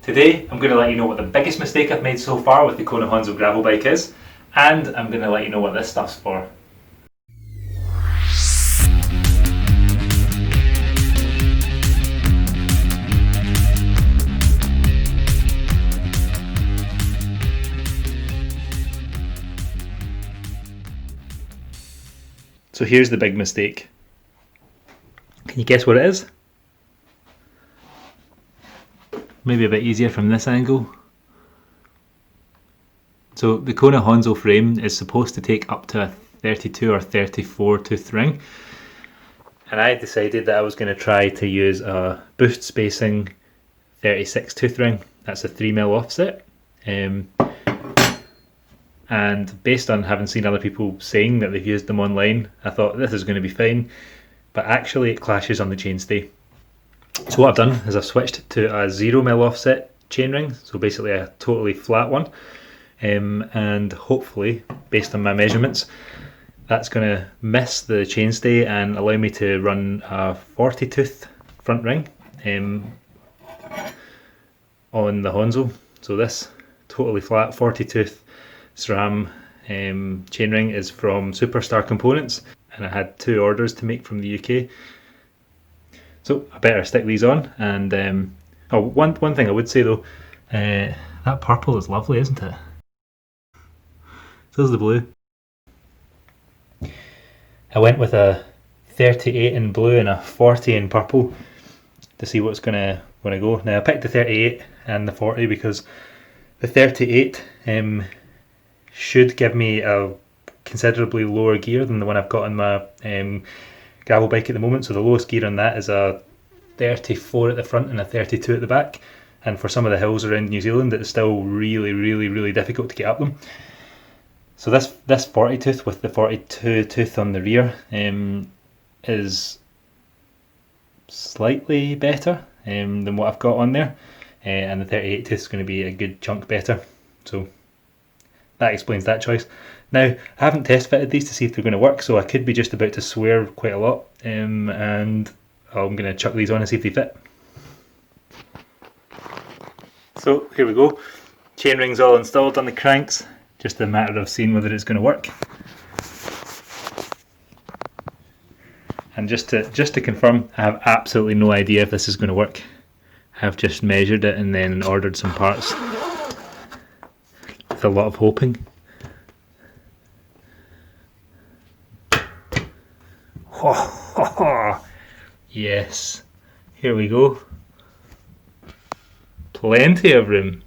Today I'm going to let you know what the biggest mistake I've made so far with the Kona Honzo gravel bike is, and I'm going to let you know what this stuff's for. So here's the big mistake. Can you guess what it is? Maybe a bit easier from this angle. So the Kona Honzo frame is supposed to take up to a 32 or 34 tooth ring, and I decided that I was going to try to use a boost spacing 36 tooth ring. That's a 3mm offset, and based on having seen other people saying that they've used them online, I thought this is going to be fine, but actually it clashes on the chainstay. So what I've done is I've switched to a 0mm offset chainring, so basically a totally flat one, and hopefully, based on my measurements, that's going to miss the chainstay and allow me to run a 40 tooth front ring on the Honzo. So this totally flat 40 tooth SRAM chainring is from Superstar Components, and I had 2 orders to make from the UK. So I better stick these on, and one thing I would say though, that purple is lovely, isn't it? So is the blue. I went with a 38 in blue and a 40 in purple to see what's gonna go. Now I picked the 38 and the 40 because the 38 should give me a considerably lower gear than the one I've got on my gravel bike at the moment. So the lowest gear on that is a 34 at the front and a 32 at the back, and for some of the hills around New Zealand it's still really difficult to get up them. So this 40 tooth with the 42 tooth on the rear is slightly better than what I've got on there, and the 38 tooth is going to be a good chunk better, so that explains that choice. Now, I haven't test fitted these to see if they're going to work, so I could be just about to swear quite a lot, and I'm going to chuck these on and see if they fit. So here we go, chainring's all installed on the cranks, just a matter of seeing whether it's going to work. And just to confirm, I have absolutely no idea if this is going to work. I've just measured it and then ordered some parts with a lot of hoping. Yes, here we go. Plenty of room.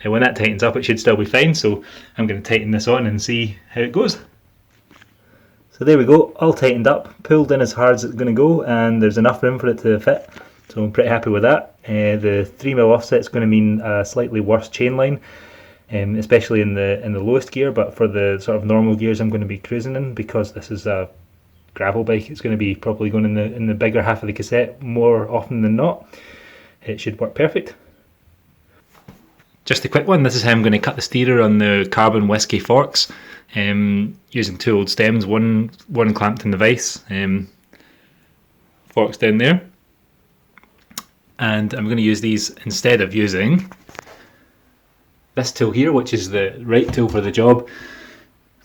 Now when that tightens up it should still be fine, so I'm going to tighten this on and see how it goes. So there we go, all tightened up, pulled in as hard as it's going to go, and there's enough room for it to fit, so I'm pretty happy with that. The 3mm offset is going to mean a slightly worse chain line, especially in the lowest gear, but for the sort of normal gears I'm going to be cruising in, because this is a gravel bike, it's going to be probably going in the bigger half of the cassette more often than not. It should work perfect. Just a quick one, this is how I'm going to cut the steerer on the carbon whiskey forks, using 2 old stems, one clamped in the vise, forks down there, and I'm going to use these instead of using this tool here, which is the right tool for the job.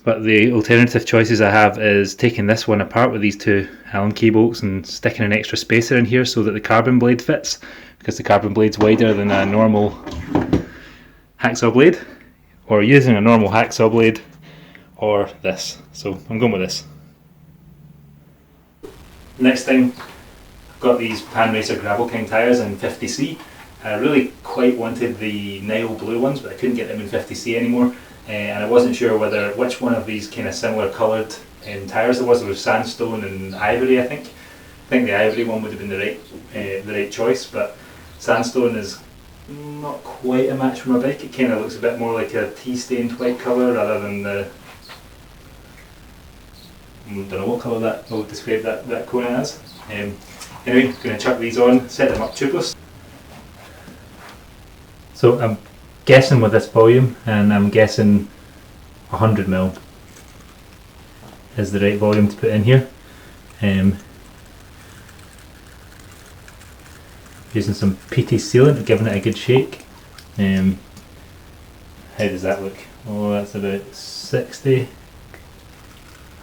But the alternative choices I have is taking this one apart with these 2 Allen key bolts and sticking an extra spacer in here so that the carbon blade fits, because the carbon blade's wider than a normal hacksaw blade, or using a normal hacksaw blade, or this. So I'm going with this. Next thing, I've got these Pan Racer Gravel King tyres in 50C. I really quite wanted the Nile blue ones, but I couldn't get them in 50C anymore. And I wasn't sure which one of these kind of similar coloured tyres there was. There was sandstone and ivory, I think. I think the ivory one would have been the right choice, but sandstone is not quite a match for my bike. It kind of looks a bit more like a tea-stained white colour rather than the, I don't know what colour that will describe that Kona as. Anyway, going to chuck these on, set them up tubeless. So I'm guessing with this volume, and I'm guessing 100mm is the right volume to put in here. Using some PT sealant, giving it a good shake. How does that look? Oh, that's about 60.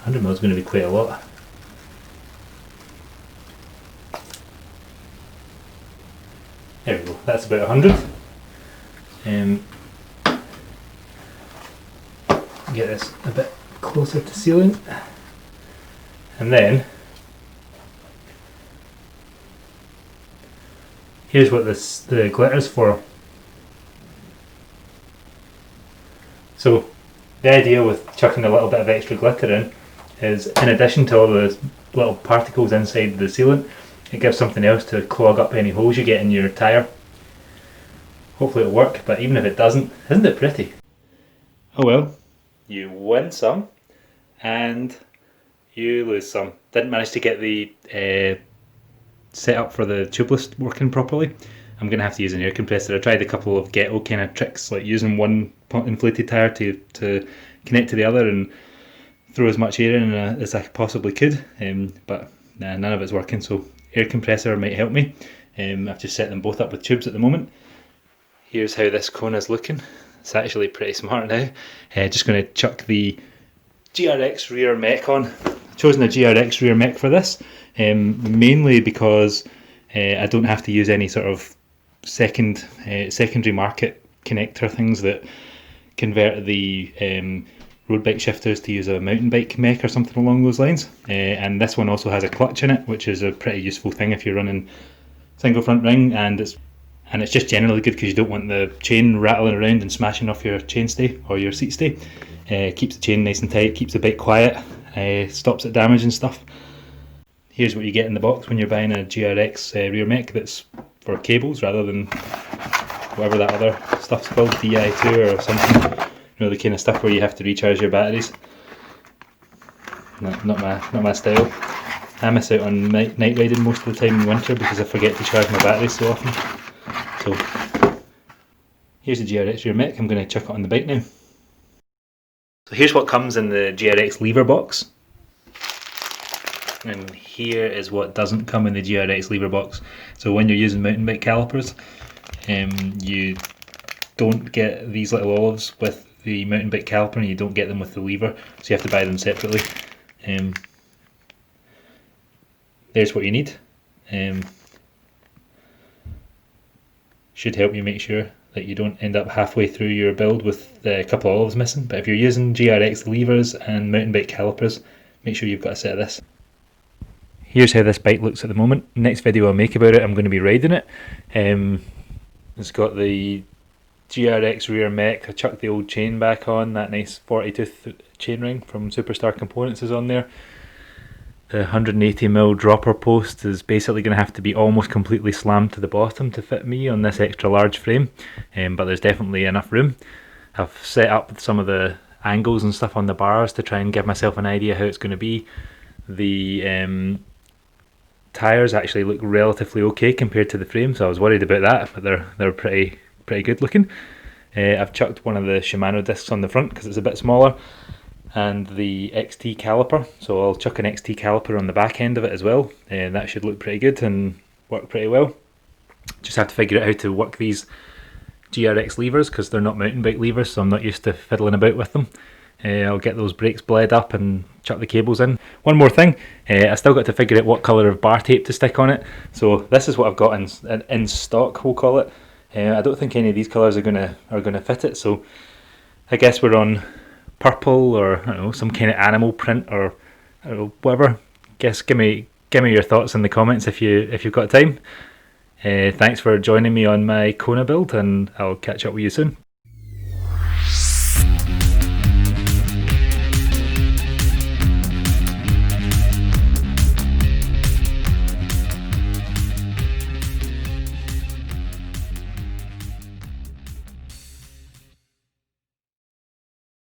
100 mil is going to be quite a lot. There we go, that's about 100. Get this a bit closer to sealant. And then, here's what the glitter's for. So, the idea with chucking a little bit of extra glitter in is, in addition to all the little particles inside the sealant, it gives something else to clog up any holes you get in your tyre. Hopefully it'll work, but even if it doesn't, isn't it pretty? Oh well, you win some and you lose some. Didn't manage to get the setup for the tubeless working properly. I'm going to have to use an air compressor. I tried a couple of ghetto kind of tricks, like using one inflated tyre to connect to the other and throw as much air in as I possibly could, but nah, none of it's working, so air compressor might help me. I've just set them both up with tubes at the moment. Here's how this Kona's looking. It's actually pretty smart now. Just going to chuck the GRX rear mech on. I've chosen a GRX rear mech for this, mainly because I don't have to use any sort of secondary market connector things that convert the road bike shifters to use a mountain bike mech or something along those lines. And this one also has a clutch in it, which is a pretty useful thing if you're running single front ring, and it's just generally good because you don't want the chain rattling around and smashing off your chainstay or your seat stay. Keeps the chain nice and tight, keeps the bike quiet, stops it damage and stuff. Here's what you get in the box when you're buying a GRX rear mech that's for cables rather than whatever that other stuff's called, DI2 or something. You know, the kind of stuff where you have to recharge your batteries. Not my style. I miss out on night riding most of the time in winter because I forget to charge my batteries so often. So here's the GRX rear mech. I'm going to chuck it on the bike now. So here's what comes in the GRX lever box. And here is what doesn't come in the GRX lever box. So when you're using mountain bike calipers, you don't get these little olives with the mountain bike caliper, and you don't get them with the lever, so you have to buy them separately. There's what you need. Should help you make sure that you don't end up halfway through your build with a couple of olives missing. But if you're using GRX levers and mountain bike calipers, make sure you've got a set of this. Here's how this bike looks at the moment. Next video I'll make about it, I'm going to be riding it. It's got the GRX rear mech. I chucked the old chain back on. That nice 40 tooth chainring from Superstar Components is on there. The 180mm dropper post is basically going to have to be almost completely slammed to the bottom to fit me on this extra large frame, but there's definitely enough room. I've set up some of the angles and stuff on the bars to try and give myself an idea how it's going to be. The tyres actually look relatively okay compared to the frame, so I was worried about that, but they're pretty good looking. I've chucked one of the Shimano discs on the front because it's a bit smaller, and the XT caliper, so I'll chuck an XT caliper on the back end of it as well, and that should look pretty good and work pretty well. Just have to figure out how to work these GRX levers because they're not mountain bike levers, so I'm not used to fiddling about with them. I'll get those brakes bled up and chuck the cables in. One more thing, I still got to figure out what colour of bar tape to stick on it, so this is what I've got in stock, we'll call it. I don't think any of these colours are gonna fit it, so I guess we're on purple or I don't know, some kind of animal print or I don't know, whatever. Guess give me your thoughts in the comments if you've got time. Thanks for joining me on my Kona build, and I'll catch up with you soon.